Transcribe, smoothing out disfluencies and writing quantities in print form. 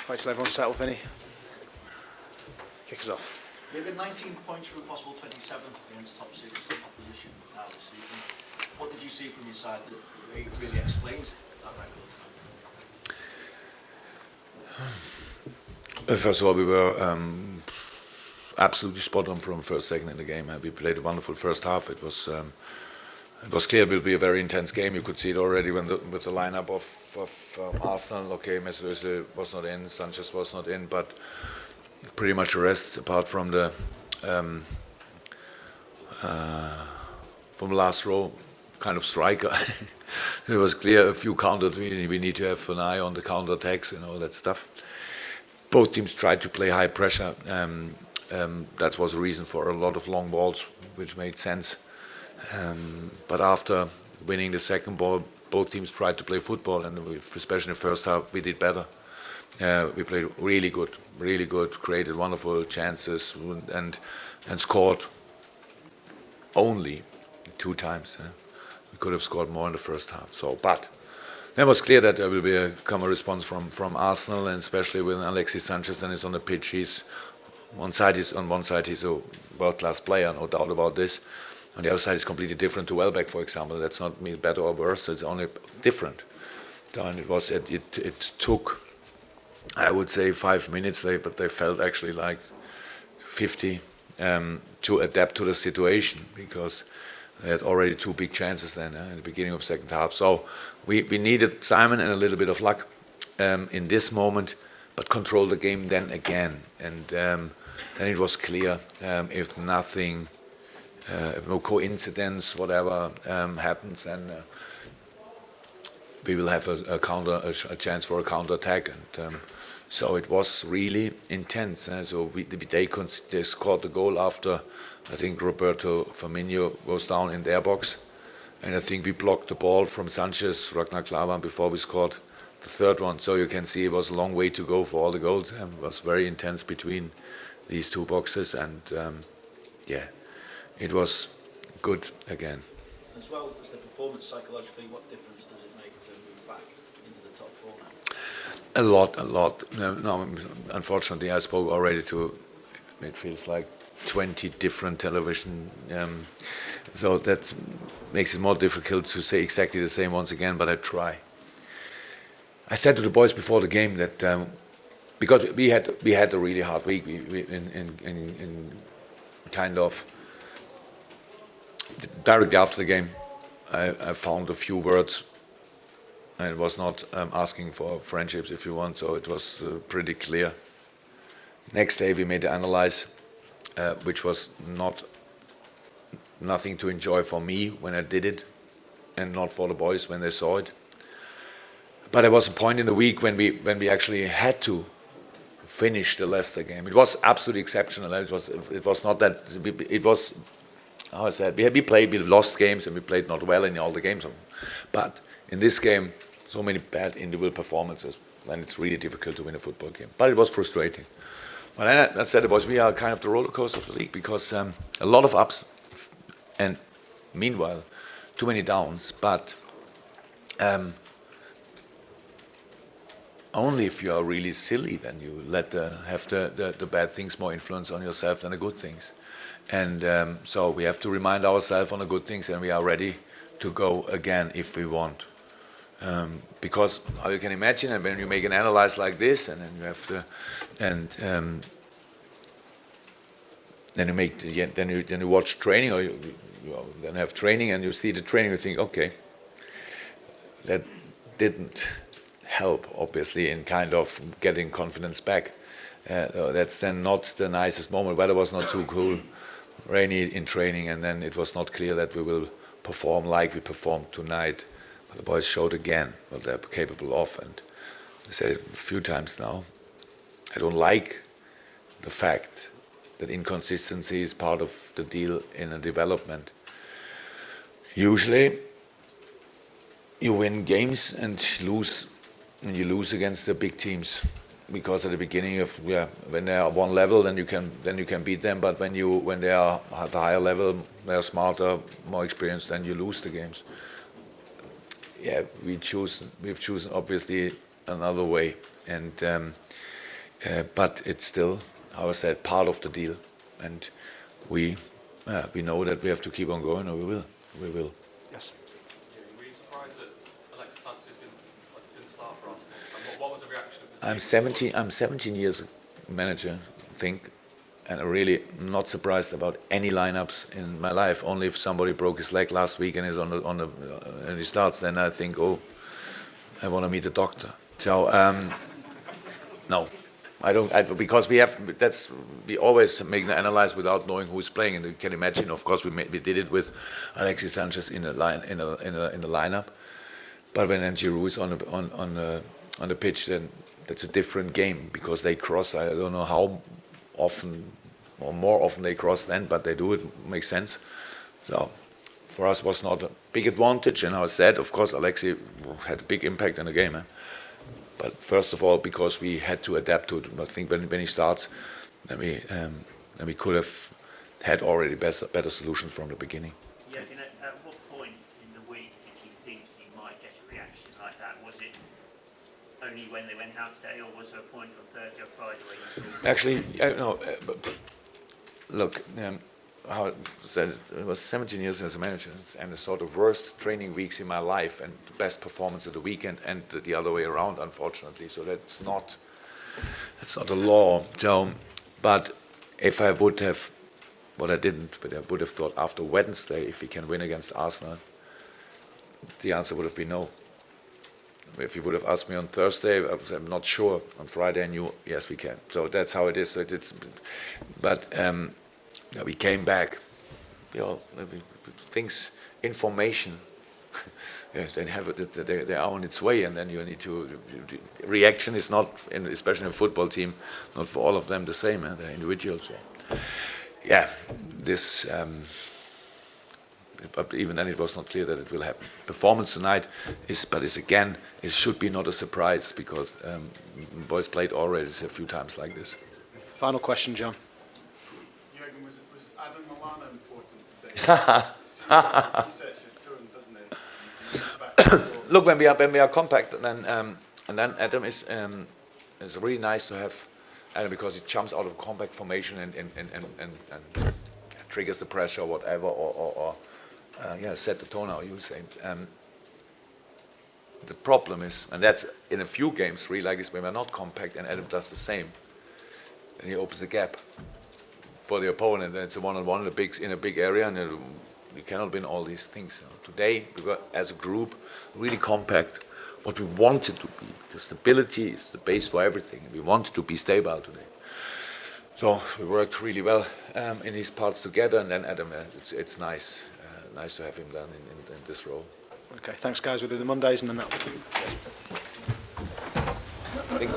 Right, so everyone settle, Vinny. Kick us off. You've got 19 points from a possible 27 against top 6 opposition now this season. What did you see from your side that really explains that record? First of all, we were absolutely spot on from first second in the game. We played a wonderful first half. It was clear it will be a very intense game. You could see it already with the lineup of Arsenal. Okay, Mesut Özil was not in, Sanchez was not in, but pretty much the rest, apart from the from last row, kind of striker. It was clear a few countered. We need to have an eye on the counter attacks and all that stuff. Both teams tried to play high pressure. That was a reason for a lot of long balls, which made sense. But after winning the second ball, both teams tried to play football, and especially in the first half, we did better. We played really good, created wonderful chances, and scored only 2 times. We could have scored more in the first half. But it was clear that there will come a response from Arsenal, and especially when Alexis Sanchez then is on the pitch. On one side he's a world-class player, no doubt about this. On the other side, it's completely different to Welbeck, for example. That's not mean better or worse. It's only different. And it took, I would say, 5 minutes, but they felt actually like 50 to adapt to the situation, because they had already 2 big chances then in the beginning of second half. So we needed Simon and a little bit of luck in this moment, but control the game then again. And then it was clear, if nothing, no coincidence, whatever happens, then we will have a chance for a counter attack. And so it was really intense. So they scored the goal after, I think, Roberto Firmino was down in their box, and I think we blocked the ball from Sanchez, Ragnar Klavan, before we scored the third one. So you can see it was a long way to go for all the goals. It was very intense between these 2 boxes, and it was good again. As well as the performance psychologically, what difference does it make to move back into the top 4 now? A lot. No, unfortunately, I spoke already to, it feels like 20 different television. So that makes it more difficult to say exactly the same once again, but I try. I said to the boys before the game that because we had a really hard week, in kind of directly after the game, I found a few words, and it was not asking for friendships, if you want, so it was pretty clear. Next day we made the analyze, which was nothing to enjoy for me when I did it, and not for the boys when they saw it. But there was a point in the week when we actually had to finish the Leicester game. It was absolutely exceptional. It was not that. It was, how I said, we lost games and we played not well in all the games. But in this game, so many bad individual performances, and it's really difficult to win a football game. But it was frustrating. But I said to the boys, we are kind of the roller coaster of the league, because a lot of ups and meanwhile too many downs. But only if you are really silly, then you have the bad things more influence on yourself than the good things. And so we have to remind ourselves on the good things, and we are ready to go again if we want. Because how you can imagine, and when you make an analyze like this, and then you have to, and then you watch training, or you then have training, and you see the training, you think, okay, that didn't help, obviously, in kind of getting confidence back. That's then not the nicest moment. Weather was not too cool, rainy in training, and then it was not clear that we will perform like we performed tonight. But the boys showed again what they're capable of, and I said it a few times now. I don't like the fact that inconsistency is part of the deal in a development. Usually, you win games and you lose against the big teams. because at the beginning of when they are one level, then you can beat them. But when they are at a higher level, they are smarter, more experienced, then you lose the games. Yeah, we've chosen obviously another way, and but it's still, how I said, part of the deal, and we know that we have to keep on going, or we will. Yes. Were you surprised that Alexis Sanchez didn't start for Arsenal? And what was the reaction of the team? I'm 17 years manager, I think, and I'm really not surprised about any lineups in my life. Only if somebody broke his leg last week and is and he starts, then I think, oh, I want to meet a doctor. So no, I don't. Because we always make an analyze without knowing who's playing, and you can imagine. Of course, we did it with Alexis Sanchez in the lineup, but when Giroud is on the pitch, then that's a different game because they cross. I don't know how often or more often they cross then, but they do it. Makes sense. So for us was not a big advantage, and I said, of course, Alexi had a big impact in the game. But first of all, because we had to adapt to it. I think when he starts, then we could have had already better solutions from the beginning. Yeah, at what point in the week did you think you might get a reaction like that? Was it only when they went out today, or was there a point on Thursday or Friday where you thought... Actually, no. Look, how I said, it was 17 years as a manager, and the sort of worst training weeks in my life, and the best performance of the weekend, and the other way around, unfortunately. So that's not a law. So, but if I would have, what I didn't, but I would have thought after Wednesday, if we can win against Arsenal, the answer would have been no. If you would have asked me on Thursday, I'm not sure. On Friday, I knew yes, we can. So that's how it is. So but we came back. Things, information. Yes, they are on its way, and then you need to. Reaction is not, especially in a football team, not for all of them the same. They're individuals. Yeah, this. But even then, it was not clear that it will happen. Performance tonight should be not a surprise because boys played already a few times like this. Final question, John. Jürgen, was Adam Lallana important today? He sets your tone, doesn't it? Look, when we are compact, and then Adam is really nice to have Adam because he jumps out of compact formation and triggers the pressure or whatever or set the tone, how you say. The problem is, and that's in a few games really like this, when we're not compact and Adam does the same, and he opens a gap for the opponent, and it's a one-on-one in a big area, and you cannot win all these things. Today, we were, as a group, really compact, what we wanted to be, because stability is the base for everything, and we wanted to be stable today. So we worked really well in these parts together, and then Adam, it's nice to have him then in this role. Okay, thanks guys. We'll do the Mondays and then that. Thank you.